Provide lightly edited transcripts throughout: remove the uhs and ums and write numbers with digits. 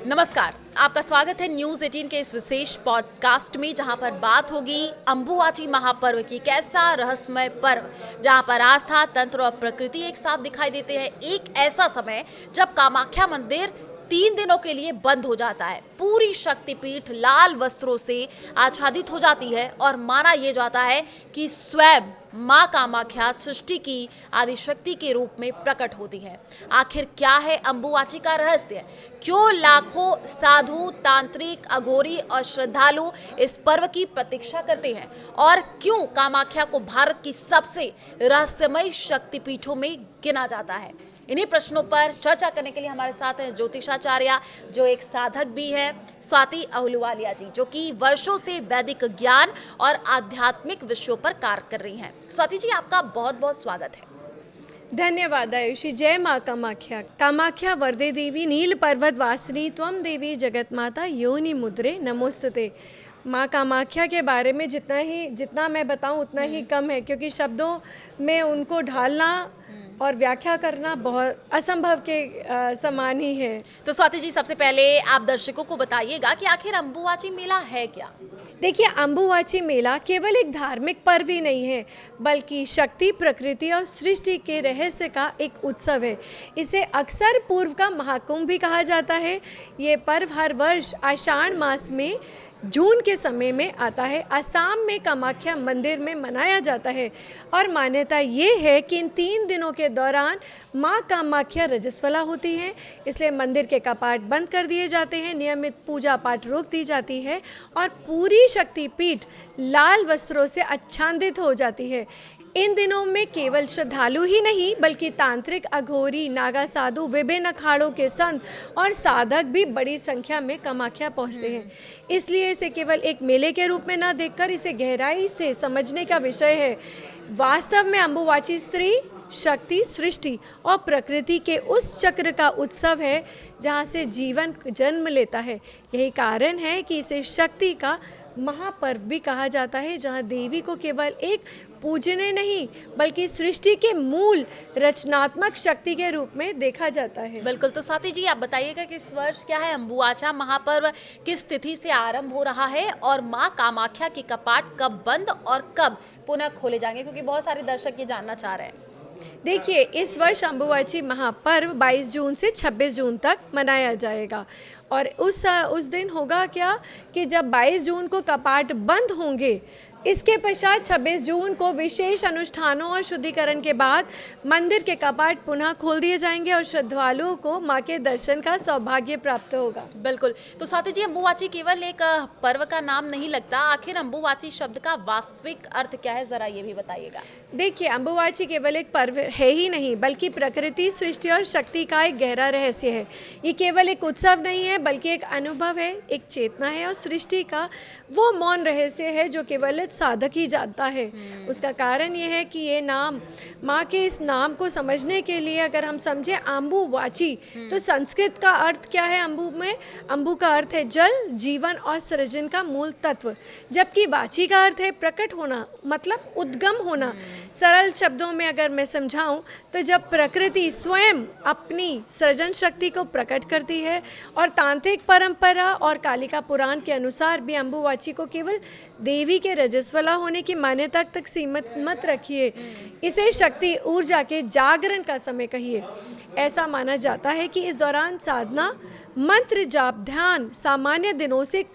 नमस्कार, आपका स्वागत है न्यूज़ 18 के इस विशेष पॉडकास्ट में, जहां पर बात होगी अंबुबाची महापर्व की। कैसा रहस्यमय पर्व जहां पर आस्था, तंत्र और प्रकृति एक साथ दिखाई देते हैं। एक ऐसा समय जब कामाख्या मंदिर 3 दिनों के लिए बंद हो जाता है। पूरी शक्तिपीठ लाल वस्त्रों से आच्छादित हो जाती है और माना यह जाता है कि स्वयं माँ कामाख्या सृष्टि की आदिशक्ति के रूप में प्रकट होती है। आखिर क्या है अंबुबाची का रहस्य? क्यों लाखों साधु, तांत्रिक, अघोरी और श्रद्धालु इस पर्व की प्रतीक्षा करते हैं? और क्यों कामाख्या को भारत की सबसे रहस्यमय शक्तिपीठों में गिना जाता है? इन्हीं प्रश्नों पर चर्चा करने के लिए हमारे साथ हैं ज्योतिषाचार्य, जो एक साधक भी है, स्वाति अहलुवालिया जी, जो कि वर्षों से वैदिक ज्ञान और आध्यात्मिक विषयों पर कार्य कर रही हैं। स्वाति जी, आपका बहुत बहुत स्वागत है। धन्यवाद आयुषी। जय माँ कामाख्या। कामाख्या वरदे देवी नील पर्वत वासिनी त्वम देवी जगत माता योनि मुद्रे नमोस्तुते। माँ कामाख्या के बारे में जितना मैं बताऊं उतना ही कम है, क्योंकि शब्दों में उनको ढालना और व्याख्या करना बहुत असंभव के समान ही है। तो स्वाति जी, सबसे पहले आप दर्शकों को बताइएगा कि आखिर अंबुबाची मेला है क्या? देखिए, अंबुबाची मेला केवल एक धार्मिक पर्व ही नहीं है, बल्कि शक्ति, प्रकृति और सृष्टि के रहस्य का एक उत्सव है। इसे अक्सर पूर्व का महाकुंभ भी कहा जाता है। ये पर्व हर वर्ष आषाढ़ मास में जून के समय में आता है। असम में कामाख्या मंदिर में मनाया जाता है और मान्यता ये है कि इन 3 दिनों के दौरान माँ कामाख्या रजस्वला होती हैं, इसलिए मंदिर के कपाट बंद कर दिए जाते हैं, नियमित पूजा पाठ रोक दी जाती है और पूरी शक्तिपीठ लाल वस्त्रों से आच्छादित हो जाती है। इन दिनों में केवल श्रद्धालु ही नहीं, बल्कि तांत्रिक, अघोरी, नागा साधु, विभिन्न अखाड़ों के संत और साधक भी बड़ी संख्या में कामाख्या पहुंचते हैं। इसलिए इसे केवल एक मेले के रूप में न देखकर इसे गहराई से समझने का विषय है। वास्तव में अंबुबाची स्त्री, शक्ति, सृष्टि और प्रकृति के उस चक्र का उत्सव है जहाँ से जीवन जन्म लेता है। यही कारण है कि इसे शक्ति का महापर्व भी कहा जाता है, जहाँ देवी को केवल एक पूजने नहीं, बल्कि सृष्टि के मूल रचनात्मक शक्ति के रूप में देखा जाता है। बिल्कुल। तो स्वाति जी, आप बताइएगा कि इस वर्ष क्या है अंबुबाचा महापर्व किस तिथि से आरंभ हो रहा है और माँ कामाख्या के कपाट कब बंद और कब पुनः खोले जाएंगे, क्योंकि बहुत सारे दर्शक ये जानना चाह रहे हैं। देखिए, इस वर्ष अंबुबाची महापर्व 22 जून से 26 जून तक मनाया जाएगा और उस दिन होगा क्या कि जब 22 जून को कपाट बंद होंगे, इसके पश्चात 26 जून को विशेष अनुष्ठानों और शुद्धिकरण के बाद मंदिर के कपाट पुनः खोल दिए जाएंगे और श्रद्धालुओं को मां के दर्शन का सौभाग्य प्राप्त होगा। बिल्कुल। तो स्वाति जी, अंबुबाची केवल एक पर्व का नाम नहीं लगता। आखिर अंबुबाची शब्द का वास्तविक अर्थ क्या है, जरा ये भी बताइएगा। देखिए, अंबुबाची केवल एक पर्व है ही नहीं, बल्कि प्रकृति, सृष्टि और शक्ति का एक गहरा रहस्य है। ये केवल एक उत्सव नहीं है, बल्कि एक अनुभव है, एक चेतना है और सृष्टि का वो मौन रहस्य है जो केवल साधक ही जानता है। उसका कारण ये है कि ये नाम, माँ के इस नाम को समझने के लिए अगर हम समझे अंबुबाची, तो संस्कृत का अर्थ क्या है अंबु में? अंबु का अर्थ है जल, जीवन और सृजन का मूल तत्व, जबकि वाची का अर्थ है प्रकट होना, मतलब उद्गम होना। सरल शब्दों में अगर मैं समझाऊं तो जब प्रकृति स्वयं अपनी सृजन शक्ति को प्रकट करती है, और तांत्रिक परंपरा और कालिका पुराण के अनुसार भी अंबुबाची को केवल देवी के रजस्वला होने की मान्यता तक सीमित मत रखिए, इसे शक्ति, ऊर्जा के जागरण का समय कहिए। ऐसा माना जाता है कि इस दौरान साधना, मंत्र जाप, ध्यान सामान्य दिनों से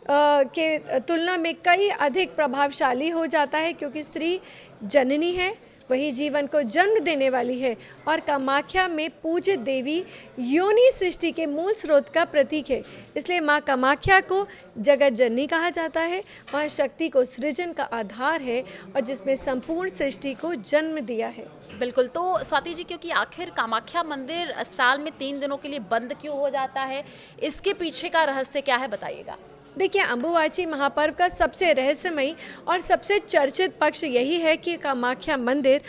के तुलना में कई अधिक प्रभावशाली हो जाता है, क्योंकि स्त्री जननी है, वही जीवन को जन्म देने वाली है और कामाख्या में पूज्य देवी योनि सृष्टि के मूल स्रोत का प्रतीक है। इसलिए माँ कामाख्या को जगत जननी कहा जाता है। वहाँ शक्ति को सृजन का आधार है और जिसमें संपूर्ण सृष्टि को जन्म दिया है। बिल्कुल। तो स्वाति जी, क्योंकि आखिर कामाख्या मंदिर साल में 3 दिनों के लिए बंद क्यों हो जाता है, इसके पीछे का रहस्य क्या है, बताइएगा। देखिए, अंबुबाची महापर्व का सबसे रहस्यमयी और सबसे चर्चित पक्ष यही है कि कामाख्या मंदिर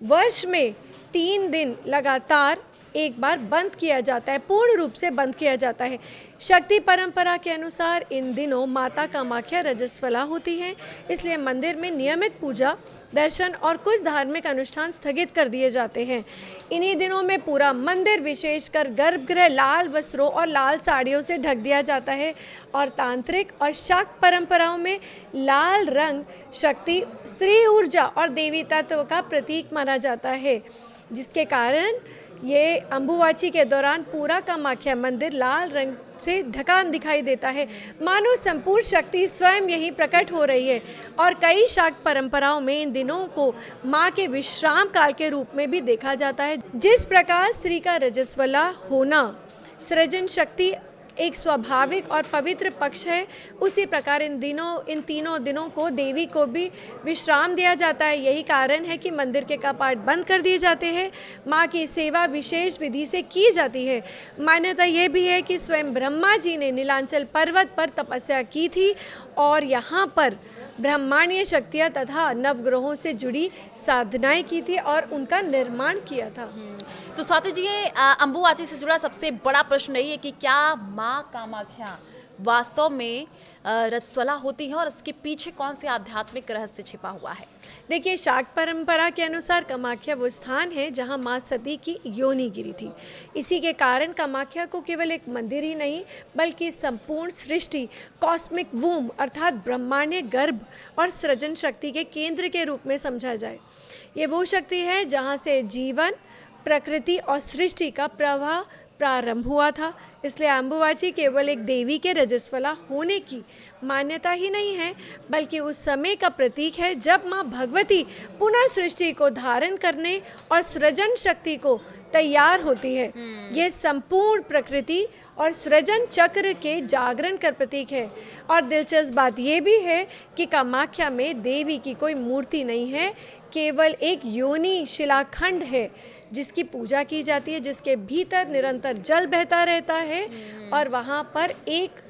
वर्ष में 3 दिन लगातार एक बार बंद किया जाता है, पूर्ण रूप से बंद किया जाता है। शक्ति परंपरा के अनुसार इन दिनों माता कामाख्या रजस्वला होती हैं, इसलिए मंदिर में नियमित पूजा, दर्शन और कुछ धार्मिक अनुष्ठान स्थगित कर दिए जाते हैं। इन्हीं दिनों में पूरा मंदिर विशेषकर गर्भगृह लाल वस्त्रों और लाल साड़ियों से ढक दिया जाता है और तांत्रिक और शाक्त परंपराओं में लाल रंग शक्ति, स्त्री ऊर्जा और देवी तत्व का प्रतीक माना जाता है, जिसके कारण ये अम्बुवाची के दौरान पूरा कामाख्या मंदिर लाल रंग से ढका दिखाई देता है, मानो संपूर्ण शक्ति स्वयं यही प्रकट हो रही है। और कई शाक्त परंपराओं में इन दिनों को माँ के विश्राम काल के रूप में भी देखा जाता है। जिस प्रकार स्त्री का रजस्वला होना सृजन शक्ति एक स्वाभाविक और पवित्र पक्ष है, उसी प्रकार इन तीनों दिनों को देवी को भी विश्राम दिया जाता है। यही कारण है कि मंदिर के कपाट बंद कर दिए जाते हैं। माँ की सेवा विशेष विधि से की जाती है। मान्यता ये भी है कि स्वयं ब्रह्मा जी ने नीलांचल पर्वत पर तपस्या की थी और यहाँ पर ब्रह्मांडीय शक्तियाँ तथा नवग्रहों से जुड़ी साधनाएं की थी और उनका निर्माण किया था। तो स्वाति जी, ये अम्बुवाची से जुड़ा सबसे बड़ा प्रश्न यही है कि क्या माँ कामाख्या वास्तव में रजस्वला होती है और इसके पीछे कौन से आध्यात्मिक रहस्य छिपा हुआ है? देखिए, शाक्त परंपरा के अनुसार कामाख्या वो स्थान है जहाँ माँ सती की योनि गिरी थी। इसी के कारण कामाख्या को केवल एक मंदिर ही नहीं बल्कि संपूर्ण सृष्टि, कॉस्मिक वूम अर्थात ब्रह्मांडीय गर्भ और सृजन शक्ति के केंद्र के रूप में समझा जाए। ये वो शक्ति है जहाँ से जीवन, प्रकृति और सृष्टि का प्रवाह प्रारंभ हुआ था। इसलिए अम्बुवाची केवल एक देवी के रजस्वला होने की मान्यता ही नहीं है बल्कि उस समय का प्रतीक है जब माँ भगवती पुनः सृष्टि को धारण करने और सृजन शक्ति को तैयार होती है। ये संपूर्ण प्रकृति और सृजन चक्र के जागरण का प्रतीक है। और दिलचस्प बात यह भी है कि कामाख्या में देवी की कोई मूर्ति नहीं है, केवल एक योनि शिलाखंड है जिसकी पूजा की जाती है, जिसके भीतर निरंतर जल बहता रहता है और वहाँ पर एक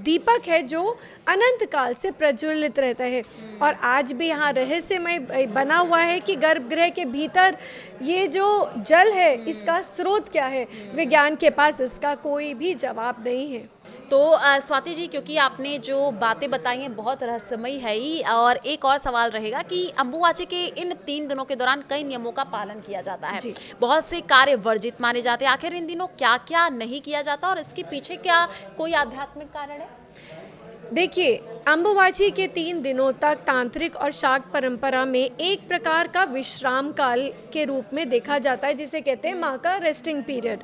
दीपक है जो अनंत काल से प्रज्वलित रहता है। और आज भी यहाँ रहस्यमय बना हुआ है कि गर्भगृह के भीतर ये जो जल है इसका स्रोत क्या है, विज्ञान के पास इसका कोई भी जवाब नहीं है। तो स्वाति जी, क्योंकि आपने जो बातें बताई हैं बहुत रहस्यमय है ही, और एक और सवाल रहेगा कि अम्बुवाची के इन 3 दिनों के दौरान कई नियमों का पालन किया जाता है, बहुत से कार्य वर्जित माने जाते हैं। आखिर इन दिनों क्या क्या नहीं किया जाता और इसके पीछे क्या कोई आध्यात्मिक कारण है? देखिए, अम्बुवाची के 3 दिनों तक तांत्रिक और शाक्त परंपरा में एक प्रकार का विश्राम काल के रूप में देखा जाता है, जिसे कहते हैं माँ का रेस्टिंग पीरियड।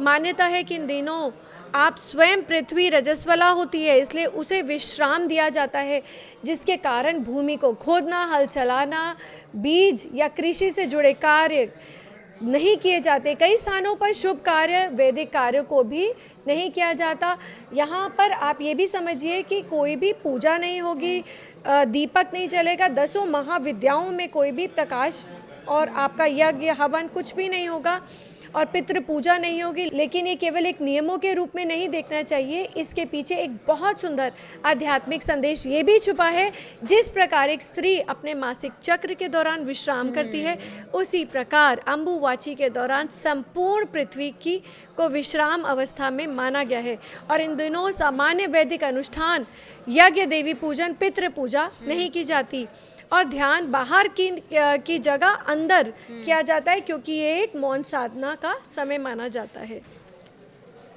मान्यता है कि इन दिनों आप स्वयं पृथ्वी रजस्वला होती है, इसलिए उसे विश्राम दिया जाता है, जिसके कारण भूमि को खोदना, हल चलाना, बीज या कृषि से जुड़े कार्य नहीं किए जाते। कई स्थानों पर शुभ कार्य, वैदिक कार्यों को भी नहीं किया जाता। यहाँ पर आप ये भी समझिए कि कोई भी पूजा नहीं होगी, दीपक नहीं चलेगा, 10 महाविद्याओं में कोई भी प्रकाश और आपका यज्ञ हवन कुछ भी नहीं होगा और पितृ पूजा नहीं होगी। लेकिन ये केवल एक नियमों के रूप में नहीं देखना चाहिए, इसके पीछे एक बहुत सुंदर आध्यात्मिक संदेश ये भी छुपा है। जिस प्रकार एक स्त्री अपने मासिक चक्र के दौरान विश्राम करती है, उसी प्रकार अम्बुवाची के दौरान संपूर्ण पृथ्वी की को विश्राम अवस्था में माना गया है। और इन दिनों सामान्य वैदिक अनुष्ठान, यज्ञ, देवी पूजन, पितृ पूजा नहीं की जाती और ध्यान बाहर की जगह अंदर किया जाता है, क्योंकि ये एक मौन साधना का समय माना जाता है।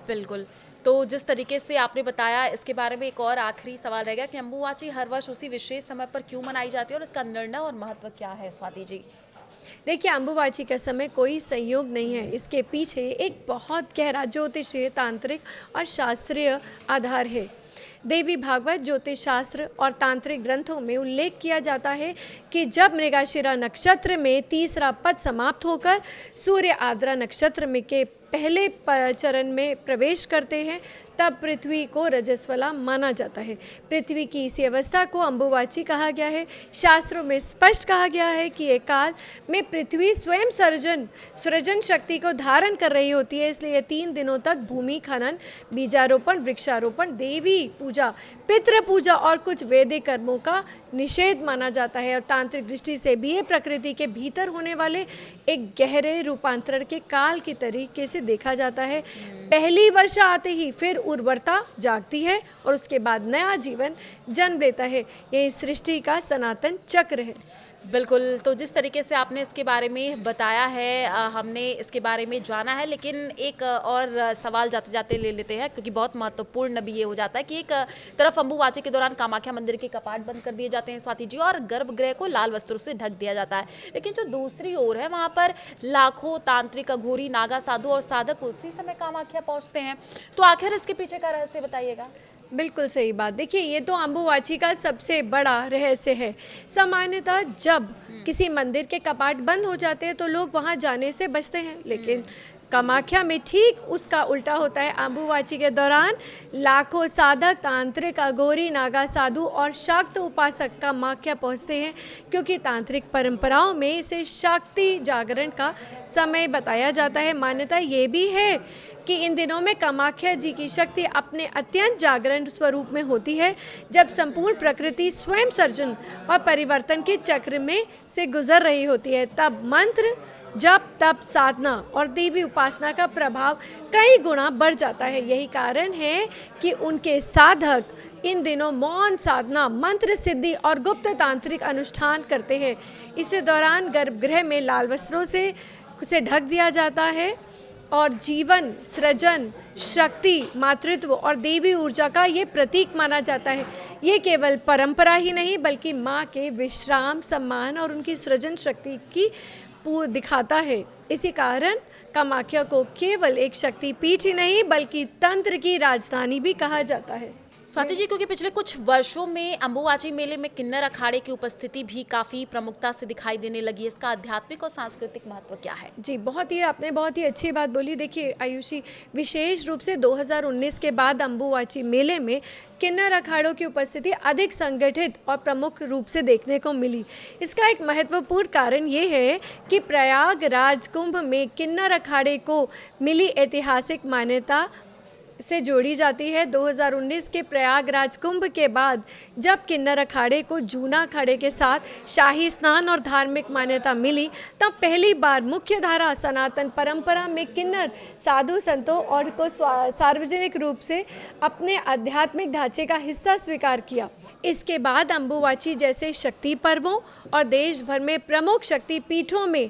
बिल्कुल। तो जिस तरीके से आपने बताया, इसके बारे में एक और आखिरी सवाल रहेगा कि अम्बुवाची हर वर्ष उसी विशेष समय पर क्यों मनाई जाती है और इसका निर्णय और महत्व क्या है? स्वाति जी। देखिए, अम्बुवाची का समय कोई संयोग नहीं है, इसके पीछे एक बहुत गहरा ज्योतिषीय, तांत्रिक और शास्त्रीय आधार है। देवी भागवत, ज्योतिष शास्त्र और तांत्रिक ग्रंथों में उल्लेख किया जाता है कि जब मृगशिरा नक्षत्र में 3रा पद समाप्त होकर सूर्य आद्रा नक्षत्र में के पहले चरण में प्रवेश करते हैं, तब पृथ्वी को रजस्वला माना जाता है। पृथ्वी की इसी अवस्था को अम्बुवाची कहा गया है। शास्त्रों में स्पष्ट कहा गया है कि ये काल में पृथ्वी स्वयं सृजन शक्ति को धारण कर रही होती है, इसलिए 3 दिनों तक भूमि खनन, बीजारोपण, वृक्षारोपण, देवी पूजा, पितृ पूजा और कुछ वैदिक कर्मों का निषेध माना जाता है। और तांत्रिक दृष्टि से भी ये प्रकृति के भीतर होने वाले एक गहरे रूपांतरण के काल की तरीके से देखा जाता है। पहली वर्षा आते ही फिर उर्वरता जागती है और उसके बाद नया जीवन जन्म लेता है। यही सृष्टि का सनातन चक्र है। बिल्कुल, तो जिस तरीके से आपने इसके बारे में बताया है हमने इसके बारे में जाना है, लेकिन एक और सवाल जाते-जाते ले लेते हैं क्योंकि बहुत महत्वपूर्ण भी ये हो जाता है कि एक तरफ अम्बुबाची के दौरान कामाख्या मंदिर के कपाट बंद कर दिए जाते हैं स्वाति जी और गर्भगृह को लाल वस्त्रों से ढक दिया जाता है। लेकिन जो दूसरी ओर है वहाँ पर लाखों तांत्रिक, अघोरी, नागा साधु और साधक उसी समय कामाख्या पहुँचते हैं। तो आखिर इसके पीछे का रहस्य बताइएगा? बिल्कुल सही बात। देखिए, ये तो अम्बुबाची का सबसे बड़ा रहस्य है। सामान्यतः जब किसी मंदिर के कपाट बंद हो जाते हैं तो लोग वहाँ जाने से बचते हैं, लेकिन कामाख्या में ठीक उसका उल्टा होता है। अम्बुबाची के दौरान लाखों साधक, तांत्रिक, अघोरी, नागा साधु और शाक्त उपासक कामाख्या पहुँचते हैं, क्योंकि तांत्रिक परंपराओं में इसे शक्ति जागरण का समय बताया जाता है। मान्यता ये भी है कि इन दिनों में कामाख्या जी की शक्ति अपने अत्यंत जागरण स्वरूप में होती है, जब संपूर्ण प्रकृति स्वयं सर्जन और परिवर्तन के चक्र में से गुजर रही होती है। तब मंत्र, जप, तप, साधना और देवी उपासना का प्रभाव कई गुना बढ़ जाता है। यही कारण है कि उनके साधक इन दिनों मौन साधना, मंत्र सिद्धि और गुप्त तांत्रिक अनुष्ठान करते हैं। इसी दौरान गर्भगृह में लाल वस्त्रों से उसे ढक दिया जाता है और जीवन, सृजन, शक्ति, मातृत्व और देवी ऊर्जा का ये प्रतीक माना जाता है। ये केवल परंपरा ही नहीं बल्कि माँ के विश्राम, सम्मान और उनकी सृजन शक्ति की दिखाता है। इसी कारण कामाख्या को केवल एक शक्ति पीठ ही नहीं बल्कि तंत्र की राजधानी भी कहा जाता है। स्वाति जी, क्योंकि पिछले कुछ वर्षों में अम्बुबाची मेले में किन्नर अखाड़े की उपस्थिति भी काफ़ी प्रमुखता से दिखाई देने लगी है। इसका आध्यात्मिक और सांस्कृतिक महत्व क्या है? जी, आपने बहुत ही अच्छी बात बोली। देखिए आयुषी, विशेष रूप से 2019 के बाद अम्बुबाची मेले में किन्नर अखाड़ों की उपस्थिति अधिक संगठित और प्रमुख रूप से देखने को मिली। इसका एक महत्वपूर्ण कारण ये है कि प्रयागराज कुंभ में किन्नर अखाड़े को मिली ऐतिहासिक मान्यता से जोड़ी जाती है। 2019 के प्रयागराज कुंभ के बाद जब किन्नर अखाड़े को जूना अखाड़े के साथ शाही स्नान और धार्मिक मान्यता मिली, तब पहली बार मुख्य धारा सनातन परंपरा में किन्नर साधु संतों और को सार्वजनिक रूप से अपने आध्यात्मिक ढांचे का हिस्सा स्वीकार किया। इसके बाद अम्बुबाची जैसे शक्ति पर्वों और देश भर में प्रमुख शक्ति पीठों में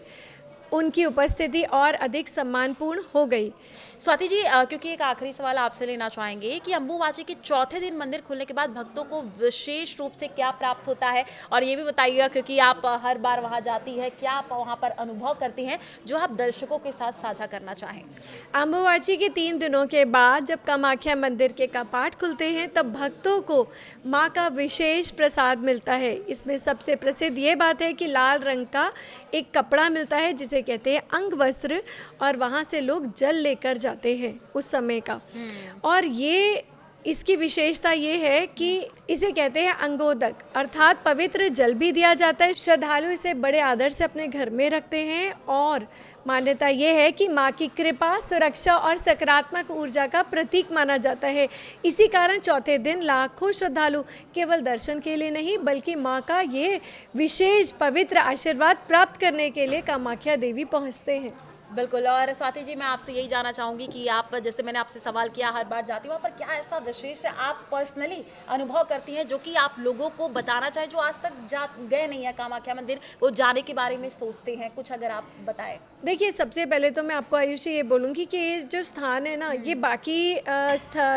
उनकी उपस्थिति और अधिक सम्मानपूर्ण हो गई। स्वाति जी, क्योंकि एक आखिरी सवाल आपसे लेना चाहेंगे कि अम्बुबाची के चौथे दिन मंदिर खुलने के बाद भक्तों को विशेष रूप से क्या प्राप्त होता है, और ये भी बताइएगा क्योंकि आप हर बार वहाँ जाती है, क्या आप वहाँ पर अनुभव करती हैं जो आप दर्शकों के साथ साझा करना चाहें? अम्बुबाची के 3 दिनों के बाद जब कामाख्या मंदिर के कपाट खुलते हैं तब भक्तों को माँ का विशेष प्रसाद मिलता है। इसमें सबसे प्रसिद्ध ये बात है कि लाल रंग का एक कपड़ा मिलता है जिसे कहते हैं अंग वस्त्र, और वहाँ से लोग जल लेकर जाते हैं उस समय का। और ये इसकी विशेषता ये है कि इसे कहते हैं अंगोदक, अर्थात पवित्र जल भी दिया जाता है। श्रद्धालु इसे बड़े आदर से अपने घर में रखते हैं और मान्यता ये है कि माँ की कृपा, सुरक्षा और सकारात्मक ऊर्जा का प्रतीक माना जाता है। इसी कारण चौथे दिन लाखों श्रद्धालु केवल दर्शन के लिए नहीं बल्कि माँ का ये विशेष पवित्र आशीर्वाद प्राप्त करने के लिए कामाख्या देवी पहुँचते हैं। बिल्कुल। और स्वाति जी, मैं आपसे यही जानना चाहूँगी कि आप, जैसे मैंने आपसे सवाल किया, हर बार जाती हूँ वहाँ पर, क्या ऐसा विशेष है आप पर्सनली अनुभव करती हैं जो कि आप लोगों को बताना चाहें जो आज तक गए नहीं है कामाख्या मंदिर, वो जाने के बारे में सोचते हैं, कुछ अगर आप बताएं? देखिए, सबसे पहले तो मैं आपको आयुषी ये बोलूँगी कि ये जो स्थान है ना, ये बाकी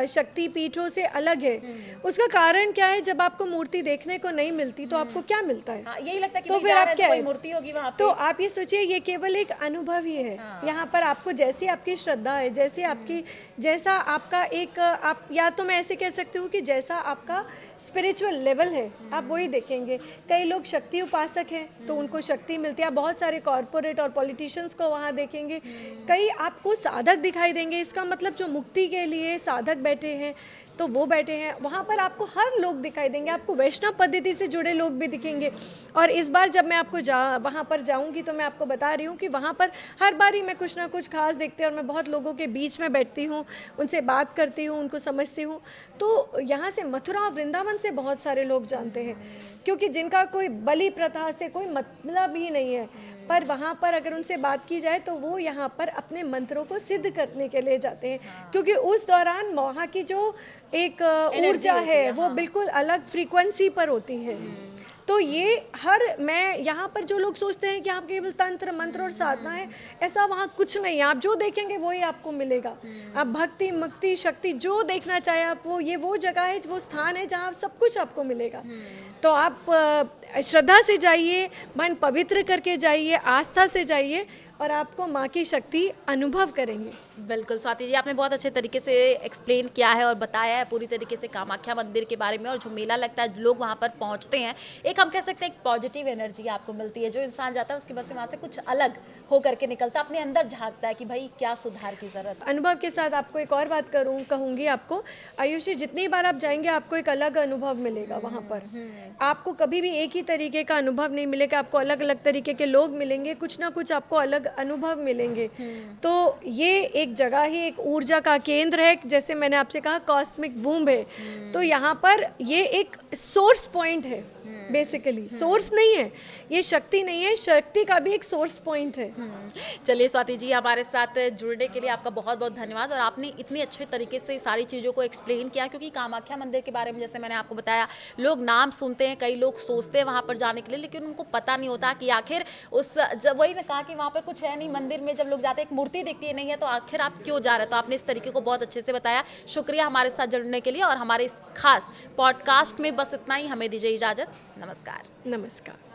शक्ति पीठों से अलग है। उसका कारण क्या है? जब आपको मूर्ति देखने को नहीं मिलती तो आपको क्या मिलता है? यही लगता है कि तो फिर आप क्या, कोई मूर्ति होगी वहाँ पे। तो आप ये सोचिए, ये केवल एक अनुभव ही है। यहाँ पर आपको जैसी आपकी श्रद्धा है, जैसे आपकी, जैसा आपका एक, आप या तो मैं ऐसे कह सकती हूँ कि जैसा आपका स्पिरिचुअल लेवल है आप वही देखेंगे। कई लोग शक्ति उपासक हैं तो उनको शक्ति मिलती है। आप बहुत सारे कॉरपोरेट और पॉलिटिशियंस को वहाँ देखेंगे। कई आपको साधक दिखाई देंगे, इसका मतलब जो मुक्ति के लिए साधक बैठे हैं तो वो बैठे हैं। वहाँ पर आपको हर लोग दिखाई देंगे, आपको वैष्णव पद्धति से जुड़े लोग भी दिखेंगे। और इस बार जब मैं आपको वहाँ पर जाऊँगी तो मैं आपको बता रही हूँ कि वहाँ पर हर बार ही मैं कुछ ना कुछ खास देखते हैं और मैं बहुत लोगों के बीच में बैठती हूँ, उनसे बात करती हूँ, उनको समझती हूँ। तो यहाँ से मथुरा, वृंदावन से बहुत सारे लोग जानते हैं, क्योंकि जिनका कोई बलि प्रथा से कोई मतलब ही नहीं है, पर वहाँ पर अगर उनसे बात की जाए तो वो यहाँ पर अपने मंत्रों को सिद्ध करने के लिए जाते हैं। क्योंकि उस दौरान वहाँ की जो एक ऊर्जा है वो बिल्कुल अलग फ्रीक्वेंसी पर होती है। तो ये मैं यहाँ पर जो लोग सोचते हैं कि आप केवल तंत्र मंत्र और साधना है, ऐसा वहाँ कुछ नहीं है। आप जो देखेंगे वही आपको मिलेगा। आप भक्ति मुक्ति शक्ति जो देखना चाहे आप, वो जगह है, वो स्थान है जहाँ सब कुछ आपको मिलेगा। तो आप श्रद्धा से जाइए, मन पवित्र करके जाइए, आस्था से जाइए और आपको माँ की शक्ति अनुभव करेंगे। बिल्कुल स्वाति जी, आपने बहुत अच्छे तरीके से एक्सप्लेन किया है और बताया है पूरी तरीके से कामाख्या मंदिर के बारे में, और जो मेला लगता है, लोग वहाँ पर पहुँचते हैं, एक हम कह सकते हैं एक पॉजिटिव एनर्जी आपको मिलती है। जो इंसान जाता है उसके बस से वहाँ से कुछ अलग होकर के निकलता है, अपने अंदर झांकता है कि भाई क्या सुधार की ज़रूरत है। अनुभव के साथ आपको एक और बात कहूँगी आपको, आयुषी, जितनी बार आप जाएंगे आपको एक अलग अनुभव मिलेगा वहाँ पर। आपको कभी भी एक ही तरीके का अनुभव नहीं मिलेगा, आपको अलग अलग तरीके के लोग मिलेंगे, कुछ ना कुछ आपको अलग अनुभव मिलेंगे। तो ये एक जगह ही एक ऊर्जा का केंद्र है, जैसे मैंने आपसे कहा कॉस्मिक बूम है। तो यहाँ पर ये एक सोर्स पॉइंट है, बेसिकली सोर्स नहीं है, ये शक्ति नहीं है, शक्ति का भी एक सोर्स पॉइंट है। चलिए स्वाति जी, हमारे साथ जुड़ने के लिए आपका बहुत बहुत धन्यवाद, और आपने इतने अच्छे तरीके से सारी चीज़ों को एक्सप्लेन किया। क्योंकि कामाख्या मंदिर के बारे में जैसे मैंने आपको बताया, लोग नाम सुनते हैं, कई लोग सोचते हैं वहाँ पर जाने के लिए, लेकिन उनको पता नहीं होता कि आखिर जब वही ने कहा कि वहाँ पर कुछ है नहीं, मंदिर में जब लोग जाते हैं एक मूर्ति दिखती है नहीं है, तो आखिर आप क्यों जा रहे हैं। तो आपने इस तरीके को बहुत अच्छे से बताया। शुक्रिया हमारे साथ जुड़ने के लिए, और हमारे इस खास पॉडकास्ट में बस इतना ही। हमें दीजिए इजाज़त। नमस्कार। नमस्कार।